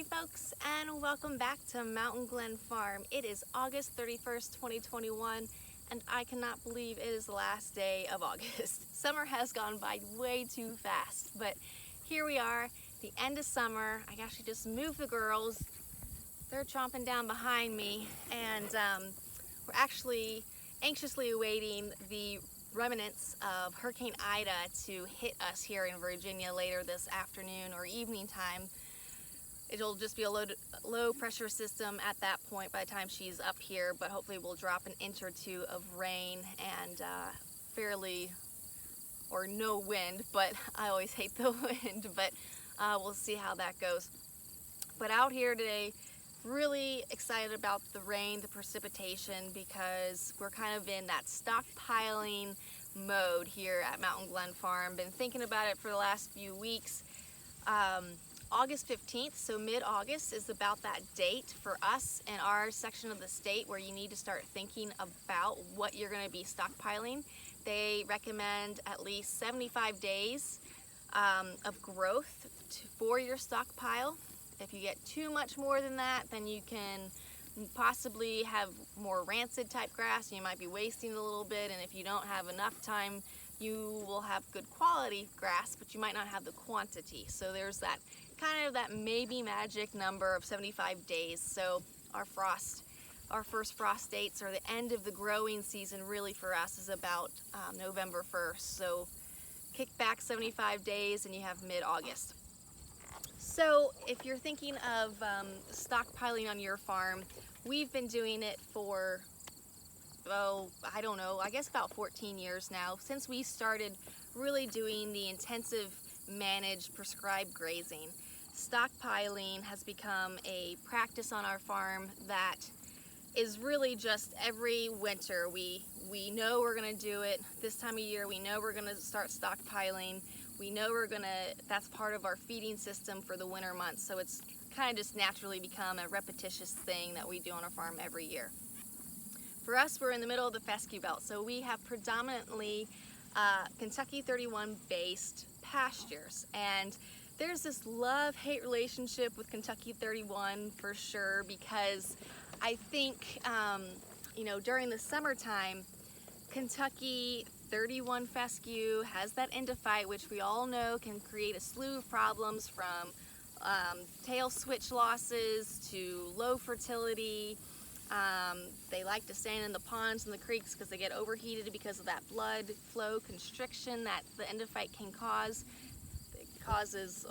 Howdy folks, and welcome back to Mountain Glen Farm. It is August 31st, 2021, and I cannot believe it is the last day of August. Summer has gone by way too fast, but here we are, the end of summer. I actually just moved the girls. They're chomping down behind me, and we're actually anxiously awaiting the remnants of Hurricane Ida to hit us here in Virginia later this afternoon or evening time. It'll just be a low pressure system at that point by the time she's up here, but hopefully we'll drop an inch or two of rain and fairly or no wind, but I always hate the wind, but we'll see how that goes. But out here today, really excited about the rain, the precipitation, because we're kind of in that stockpiling mode here at Mountain Glen Farm. Been thinking about it for the last few weeks. August 15th, so mid-August, is about that date for us in our section of the state where you need to start thinking about what you're going to be stockpiling. They recommend at least 75 days of growth for your stockpile. If you get too much more than that, then you can possibly have more rancid type grass and you might be wasting a little bit, and if you don't have enough time, you will have good quality grass, but you might not have the quantity. So there's that kind of that maybe magic number of 75 days. So our first frost dates, or the end of the growing season really for us, is about November 1st. So kick back 75 days and you have mid-August. So if you're thinking of stockpiling on your farm, we've been doing it for, I don't know, I guess about 14 years now, since we started really doing the intensive managed prescribed grazing. Stockpiling has become a practice on our farm that is really just every winter. We know we're going to do it this time of year. We know we're going to start stockpiling. We know that's part of our feeding system for the winter months. So it's kind of just naturally become a repetitious thing that we do on our farm every year. For us, we're in the middle of the fescue belt. So we have predominantly Kentucky 31 based pastures. And there's this love-hate relationship with Kentucky 31 for sure, because I think, during the summertime, Kentucky 31 fescue has that endophyte, which we all know can create a slew of problems, from tail switch losses to low fertility. They like to stand in the ponds and the creeks because they get overheated because of that blood flow constriction that the endophyte can cause. It causes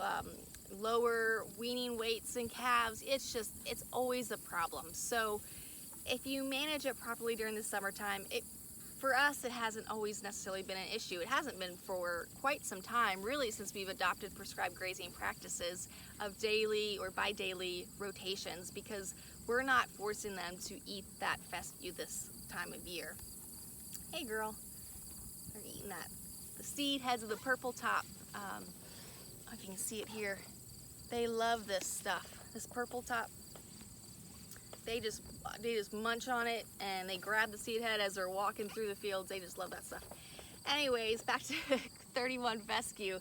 lower weaning weights in calves. It's always a problem. So if you manage it properly during the summertime, for us, it hasn't always necessarily been an issue. It hasn't been for quite some time, really, since we've adopted prescribed grazing practices of daily or bi-daily rotations, because we're not forcing them to eat that fescue this time of year. Hey girl, they're eating that. The seed heads of the purple top. If you can see it here, they love this stuff, this purple top. They just munch on it and they grab the seed head as they're walking through the fields. They just love that stuff. Anyways, back to 31 fescue.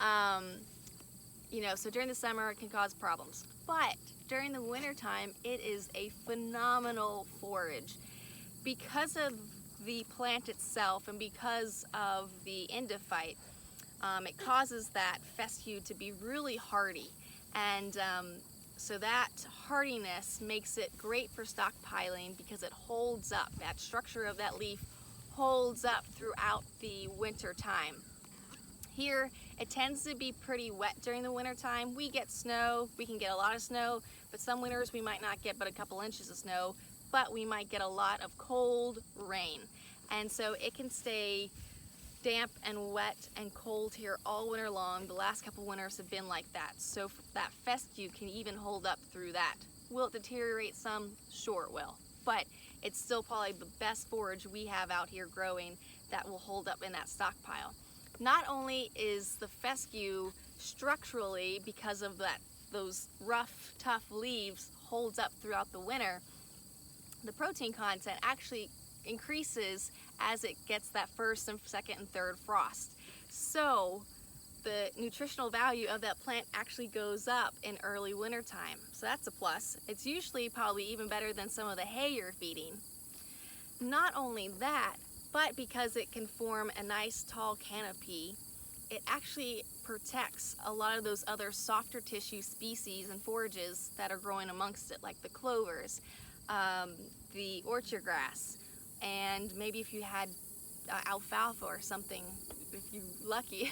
So during the summer it can cause problems, but during the winter time it is a phenomenal forage because of the plant itself and because of the endophyte. It causes that fescue to be really hardy, and so that hardiness makes it great for stockpiling because it holds up. That structure of that leaf holds up throughout the winter time. Here, it tends to be pretty wet during the winter time. We get snow, we can get a lot of snow, but some winters we might not get but a couple inches of snow, but we might get a lot of cold rain. And so it can stay damp and wet and cold here all winter long. The last couple winters have been like that. So that fescue can even hold up through that. Will it deteriorate some? Sure it will. But it's still probably the best forage we have out here growing that will hold up in that stockpile. Not only is the fescue structurally, because of those rough, tough leaves, holds up throughout the winter, the protein content actually increases as it gets that first and second and third frost. So the nutritional value of that plant actually goes up in early winter time. So that's a plus. It's usually probably even better than some of the hay you're feeding. Not only that, but because it can form a nice tall canopy, it actually protects a lot of those other softer tissue species and forages that are growing amongst it, like the clovers, the orchard grass, and maybe if you had alfalfa or something, if you're lucky.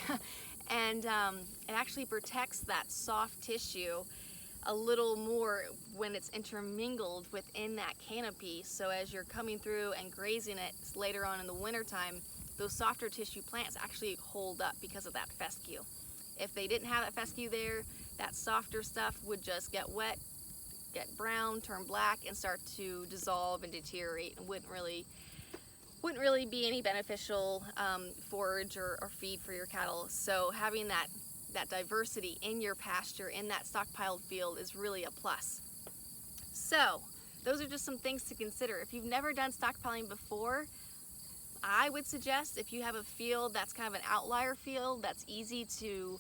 And it actually protects that soft tissue a little more when it's intermingled within that canopy. So as you're coming through and grazing it later on in the wintertime, those softer tissue plants actually hold up because of that fescue. If they didn't have that fescue there, that softer stuff would just get wet, get brown, turn black, and start to dissolve and deteriorate, and wouldn't really be any beneficial forage or feed for your cattle. So having that diversity in your pasture, in that stockpiled field, is really a plus. So those are just some things to consider. If you've never done stockpiling before, I would suggest, if you have a field that's kind of an outlier field that's easy to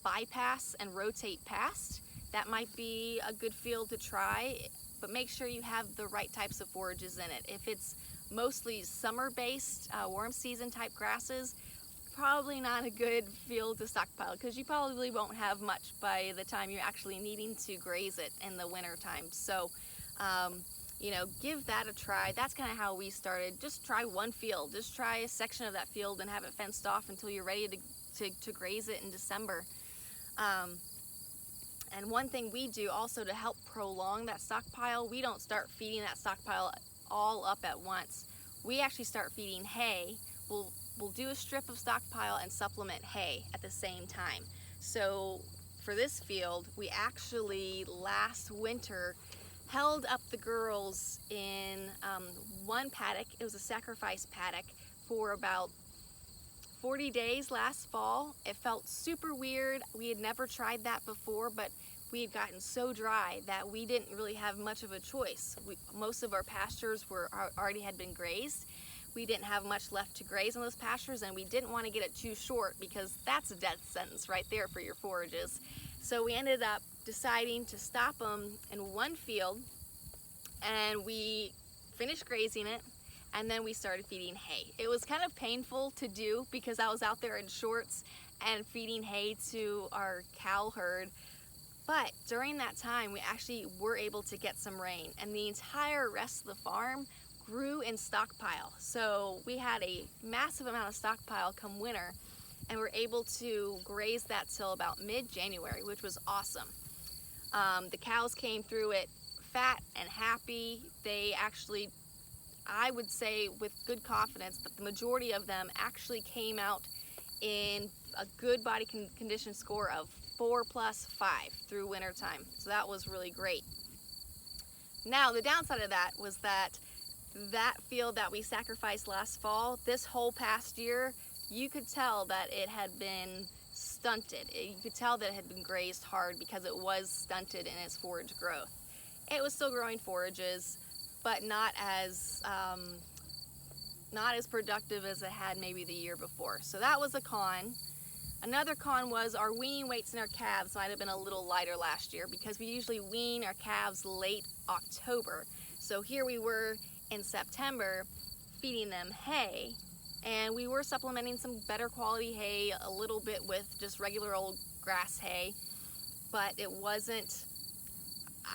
bypass and rotate past, that might be a good field to try, but make sure you have the right types of forages in it. If it's mostly summer-based, warm season type grasses, probably not a good field to stockpile, because you probably won't have much by the time you're actually needing to graze it in the winter time. So you know, give that a try. That's kind of how we started. Just try one field. Just try a section of that field and have it fenced off until you're ready to graze it in December. And one thing we do also to help prolong that stockpile, we don't start feeding that stockpile all up at once. We actually start feeding hay. We'll do a strip of stockpile and supplement hay at the same time. So for this field, we actually last winter held up the girls in one paddock. It was a sacrifice paddock for about 40 days last fall. It felt super weird. We had never tried that before, but we had gotten so dry that we didn't really have much of a choice. Most of our pastures already had been grazed. We didn't have much left to graze on those pastures, and we didn't want to get it too short, because that's a death sentence right there for your forages. So we ended up deciding to stop them in one field, and we finished grazing it, and then we started feeding hay. It was kind of painful to do because I was out there in shorts and feeding hay to our cow herd. But during that time, we actually were able to get some rain, and the entire rest of the farm grew in stockpile. So we had a massive amount of stockpile come winter, and we're able to graze that till about mid-January, which was awesome. The cows came through it fat and happy. They actually, I would say with good confidence, that the majority of them actually came out in a good body condition score of 4+5 through winter time. So that was really great. Now the downside of that was that field that we sacrificed last fall, this whole past year, you could tell that it had been stunted. You could tell that it had been grazed hard because it was stunted in its forage growth. It was still growing forages, but not as productive as it had maybe the year before. So that was a con. Another con was our weaning weights in our calves might have been a little lighter last year, because we usually wean our calves late October. So here we were in September feeding them hay, and we were supplementing some better quality hay a little bit with just regular old grass hay, but it wasn't.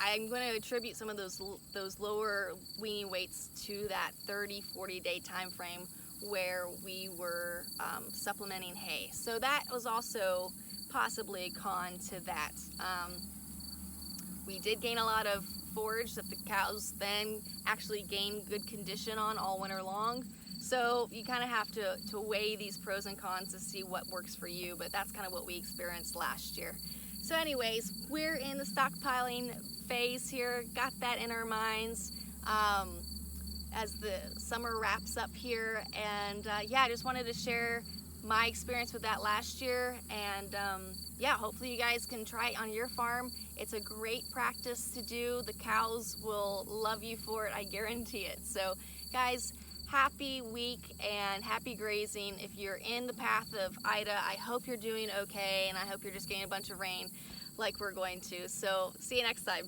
I'm going to attribute some of those lower weaning weights to that 30-40 day time frame where we were supplementing hay. So that was also possibly a con to that. We did gain a lot of forage that the cows then actually gained good condition on all winter long. So you kind of have to weigh these pros and cons to see what works for you, but that's kind of what we experienced last year. So anyways, we're in the stockpiling phase here, got that in our minds as the summer wraps up here, and yeah, I just wanted to share my experience with that last year, and yeah, hopefully you guys can try it on your farm. It's a great practice to do. The cows will love you for it, I guarantee it. So guys, happy week and happy grazing. If you're in the path of Ida, I hope you're doing okay, and I hope you're just getting a bunch of rain like we're going to. So see you next time.